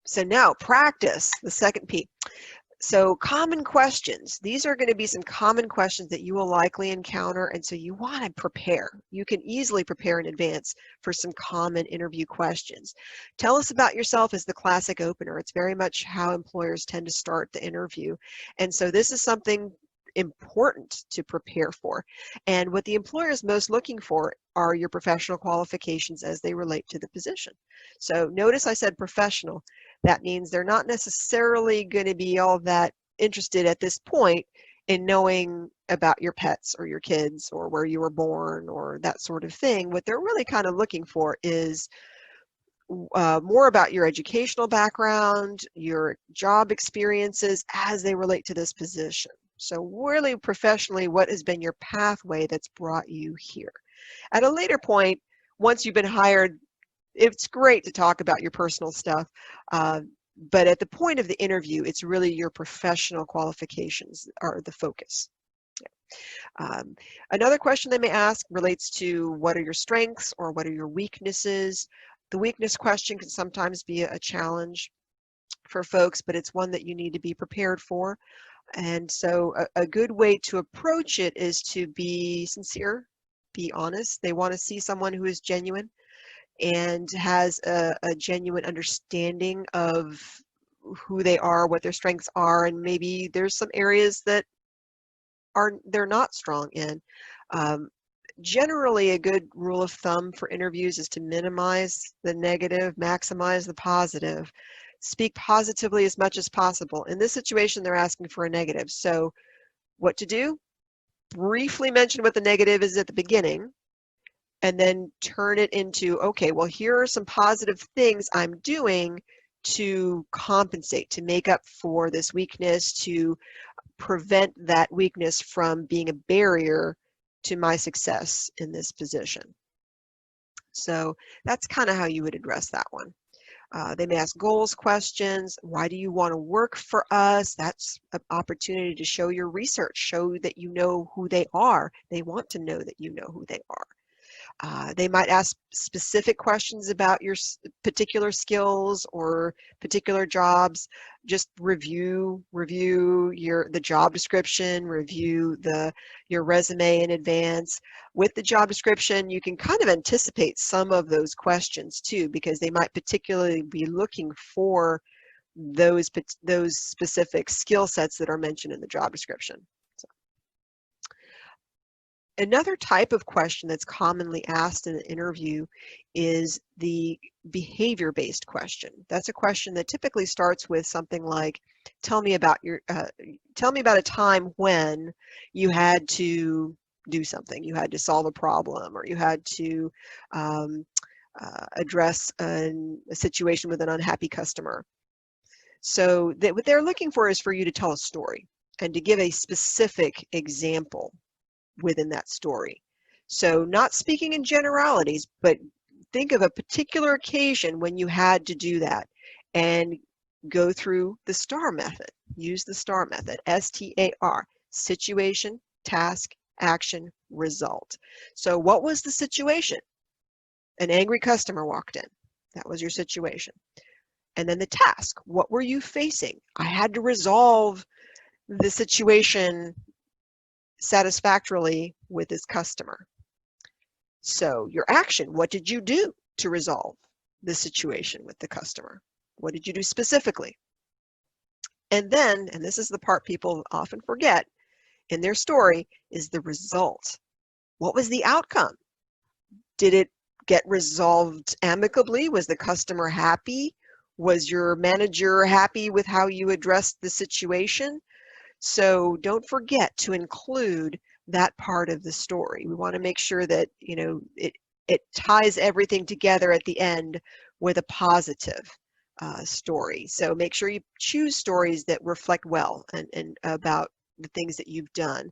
So now practice, the second P. So common questions. These are going to be some common questions that you will likely encounter, and so you want to prepare. You can easily prepare in advance for some common interview questions. Tell us about yourself is the classic opener. It's very much how employers tend to start the interview. And so this is something important to prepare for. And what the employer is most looking for are your professional qualifications as they relate to the position. So notice I said professional. That means they're not necessarily going to be all that interested at this point in knowing about your pets or your kids or where you were born or that sort of thing. What they're really kind of looking for is more about your educational background, your job experiences as they relate to this position. So really professionally, what has been your pathway that's brought you here? At a later point, once you've been hired, it's great to talk about your personal stuff, but at the point of the interview, it's really your professional qualifications are the focus. Another question they may ask relates to what are your strengths or what are your weaknesses. The weakness question can sometimes be a challenge for folks, but it's one that you need to be prepared for. And so a good way to approach it is to be sincere, be honest. They want to see someone who is genuine and has a genuine understanding of who they are, what their strengths are, and maybe there's some areas that they're not strong in. Generally, a good rule of thumb for interviews is to minimize the negative, maximize the positive. Speak positively as much as possible. In this situation, they're asking for a negative. So what to do? Briefly mention what the negative is at the beginning, and then turn it into, okay, well, here are some positive things I'm doing to compensate, to make up for this weakness, to prevent that weakness from being a barrier to my success in this position. So that's kind of how you would address that one. They may ask goals questions. Why do you want to work for us? That's an opportunity to show your research, show that you know who they are. They want to know that you know who they are. They might ask specific questions about your particular skills or particular jobs. Just review the job description, review your resume in advance. With the job description, you can kind of anticipate some of those questions too, because they might particularly be looking for those specific skill sets that are mentioned in the job description. Another type of question that's commonly asked in an interview is the behavior-based question. That's a question that typically starts with something like, tell me about a time when you had to do something, you had to solve a problem, or you had to address a situation with an unhappy customer. So what they're looking for is for you to tell a story and to give a specific example within that story. So not speaking in generalities, but think of a particular occasion when you had to do that and go through the STAR method. Use the STAR method, STAR, situation, task, action, result. So what was the situation? An angry customer walked in. That was your situation. And then the task, what were you facing? I had to resolve the situation satisfactorily with this customer. So your action, what did you do to resolve the situation with the customer? What did you do specifically? And then, and this is the part people often forget in their story, is the result. What was the outcome? Did it get resolved amicably? Was the customer happy? Was your manager happy with how you addressed the situation? So don't forget to include that part of the story. We want to make sure that, you know, it ties everything together at the end with a positive story. So make sure you choose stories that reflect well and about the things that you've done.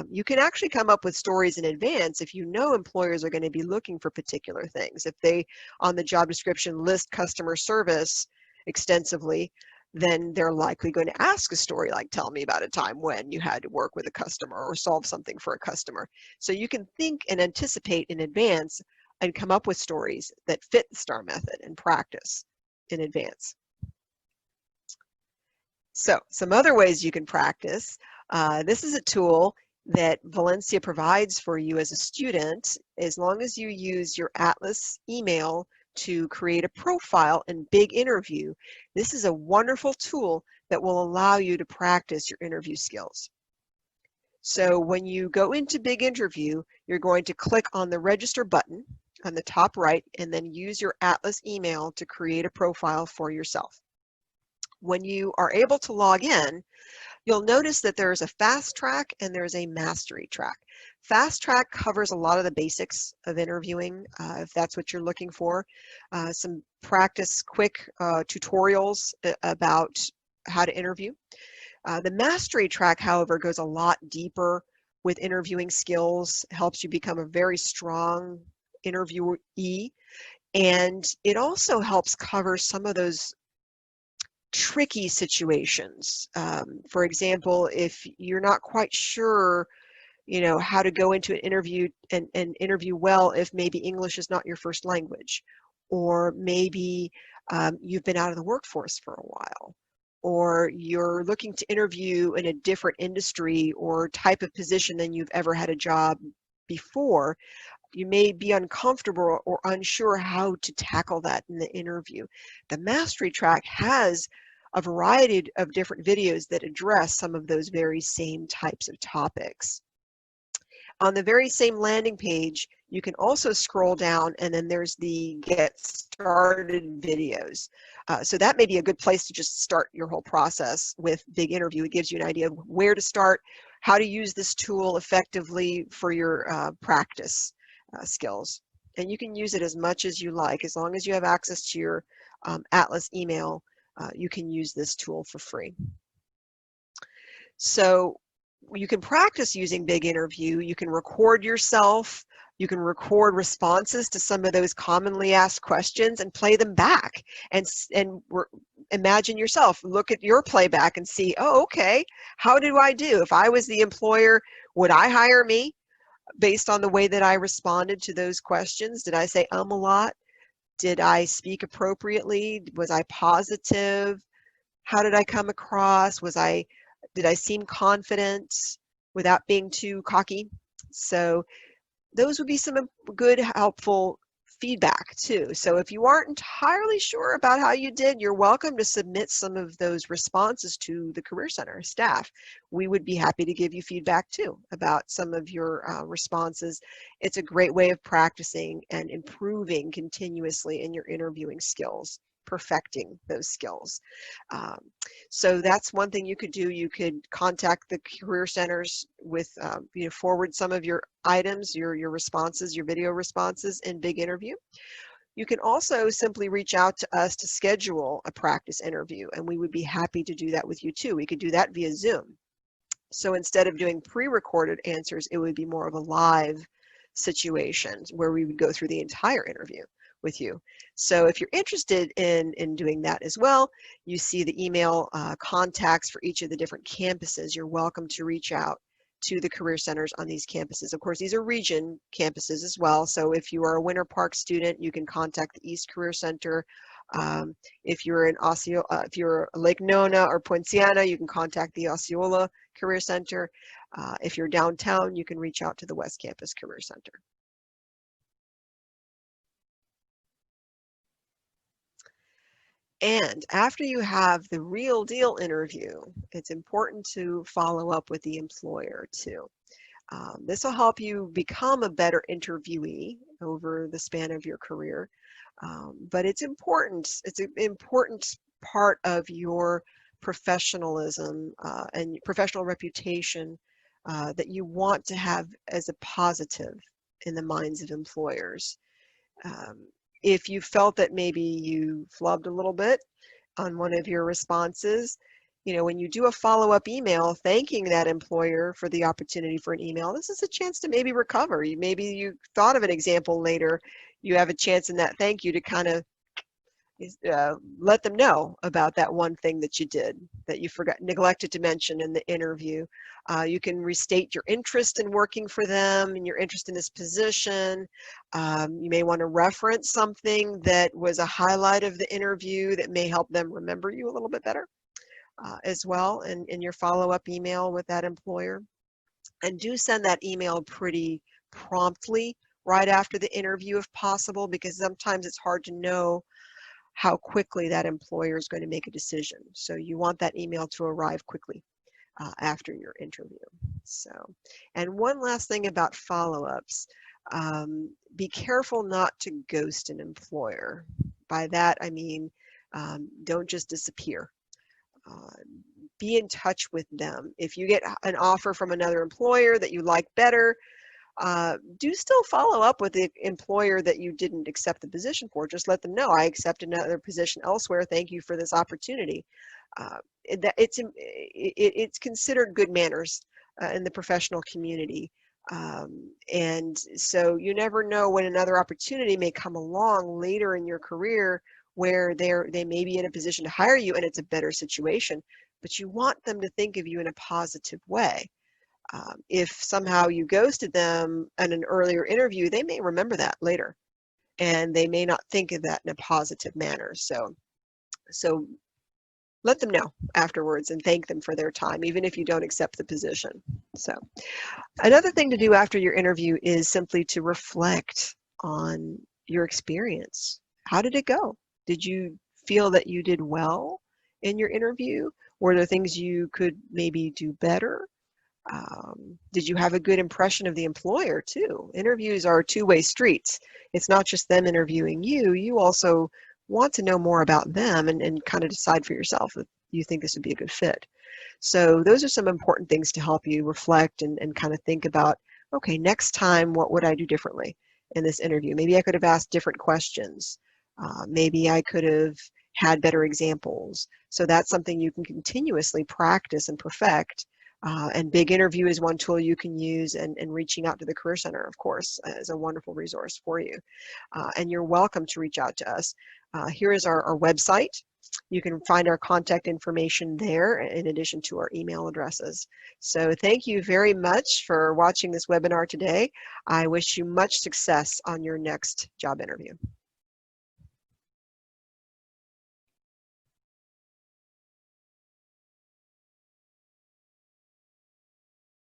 You can actually come up with stories in advance if you know employers are going to be looking for particular things. If they, on the job description, list customer service extensively, then they're likely going to ask a story like, tell me about a time when you had to work with a customer or solve something for a customer. So you can think and anticipate in advance and come up with stories that fit the STAR method and practice in advance. So some other ways you can practice. This is a tool that Valencia provides for you as a student, as long as you use your Atlas email to create a profile in Big Interview. This is a wonderful tool that will allow you to practice your interview skills. So when you go into Big Interview, you're going to click on the register button on the top right and then use your Atlas email to create a profile for yourself. When you are able to log in, you'll notice that there's a fast track and there's a mastery track. Fast track covers a lot of the basics of interviewing, if that's what you're looking for. Some practice quick tutorials about how to interview. The mastery track, however, goes a lot deeper with interviewing skills, helps you become a very strong interviewee, and it also helps cover some of those tricky situations. For example, if you're not quite sure, how to go into an interview and interview well if maybe English is not your first language, or maybe you've been out of the workforce for a while, or you're looking to interview in a different industry or type of position than you've ever had a job before, you may be uncomfortable or unsure how to tackle that in the interview. The mastery track has a variety of different videos that address some of those very same types of topics. On the very same landing page, you can also scroll down and then there's the Get Started videos. So that may be a good place to just start your whole process with Big Interview. It gives you an idea of where to start, how to use this tool effectively for your practice skills. And you can use it as much as you like. As long as you have access to your Atlas email, you can use this tool for free. So you can practice using Big Interview. You can record yourself. You can record responses to some of those commonly asked questions and play them back. And imagine yourself, look at your playback and see, oh, okay, how do I do? If I was the employer, would I hire me based on the way that I responded to those questions? Did I say a lot? Did I speak appropriately? Was I positive? How did I come across? Did I seem confident without being too cocky? So those would be some good, helpful feedback too. So if you aren't entirely sure about how you did, you're welcome to submit some of those responses to the Career Center staff. We would be happy to give you feedback too about some of your responses. It's a great way of practicing and improving continuously in your interviewing skills, perfecting those skills. So that's one thing you could do. You could contact the career centers with, forward some of your items, your responses, your video responses in Big Interview. You can also simply reach out to us to schedule a practice interview, and we would be happy to do that with you too. We could do that via Zoom. So instead of doing pre-recorded answers, it would be more of a live situation where we would go through the entire interview with you. So if you're interested in doing that as well, you see the email contacts for each of the different campuses. You're welcome to reach out to the career centers on these campuses. Of course, these are region campuses as well. So if you are a Winter Park student, you can contact the East Career Center. If you're in if you're Lake Nona or Poinciana, you can contact the Osceola Career Center. If you're downtown, you can reach out to the West Campus Career Center. And after you have the real deal interview, it's important to follow up with the employer too. This will help you become a better interviewee over the span of your career. But it's important. It's an important part of your professionalism and professional reputation that you want to have as a positive in the minds of employers. If you felt that maybe you flubbed a little bit on one of your responses, when you do a follow-up email thanking that employer for the opportunity for an email, this is a chance to maybe recover. Maybe you thought of an example later. You have a chance in that thank you to kind of let them know about that one thing that you did that you neglected to mention in the interview. You can restate your interest in working for them and your interest in this position. You may want to reference something that was a highlight of the interview that may help them remember you a little bit better. as well in your follow-up email with that employer. And do send that email pretty promptly right after the interview if possible, because sometimes it's hard to know how quickly that employer is going to make a decision. So you want that email to arrive quickly after your interview. So, and one last thing about follow-ups, be careful not to ghost an employer. By that, I mean, don't just disappear. Be in touch with them. If you get an offer from another employer that you like better, do still follow up with the employer that you didn't accept the position for. Just let them know, I accepted another position elsewhere. Thank you for this opportunity. It's considered good manners in the professional community. And so you never know when another opportunity may come along later in your career where they may be in a position to hire you and it's a better situation, but you want them to think of you in a positive way. If somehow you ghosted them in an earlier interview, they may remember that later, and they may not think of that in a positive manner. So let them know afterwards and thank them for their time, even if you don't accept the position. So another thing to do after your interview is simply to reflect on your experience. How did it go? Did you feel that you did well in your interview? Were there things you could maybe do better? Did you have a good impression of the employer too? Interviews are two-way streets. It's not just them interviewing you. You also want to know more about them and kind of decide for yourself if you think this would be a good fit. So those are some important things to help you reflect and kind of think about, okay, next time, what would I do differently in this interview? Maybe I could have asked different questions. Maybe I could have had better examples. So that's something you can continuously practice and perfect. And Big Interview is one tool you can use, and reaching out to the Career Center, of course, is a wonderful resource for you. And you're welcome to reach out to us. Here is our website. You can find our contact information there in addition to our email addresses. So thank you very much for watching this webinar today. I wish you much success on your next job interview.